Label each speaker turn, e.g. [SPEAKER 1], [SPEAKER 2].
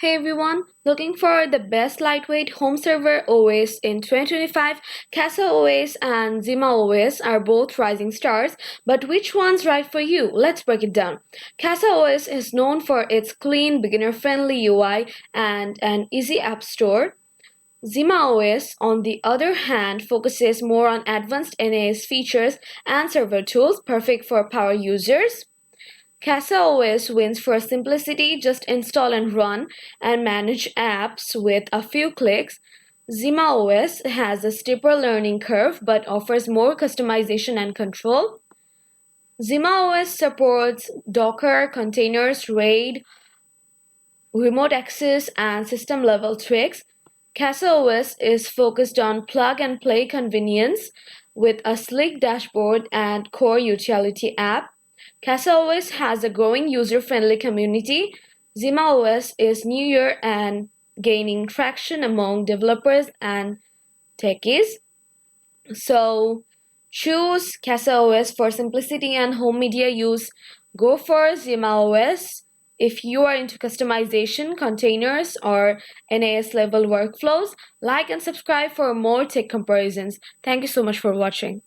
[SPEAKER 1] Hey everyone, looking for the best lightweight home server OS in 2025? CASOos and ZIMAOS are both rising stars, but which one's right for you? Let's break it down. CASOos is known for its clean, beginner-friendly UI and an easy app store. ZIMAOS, on the other hand, focuses more on advanced NAS features and server tools, perfect for power users. CASOos wins for simplicity, just install and run and manage apps with a few clicks. ZIMAOS has a steeper learning curve but offers more customization and control. ZIMAOS supports Docker, containers, RAID, remote access, and system level tweaks. CASOos is focused on plug and play convenience with a sleek dashboard and core utility app. CASOos has a growing user-friendly community. ZIMAOS is newer and gaining traction among developers and techies. So choose CASOos for simplicity and home media use. Go for ZIMAOS if you are into customization, containers, or NAS level workflows. Like and subscribe for more tech comparisons. Thank you so much for watching.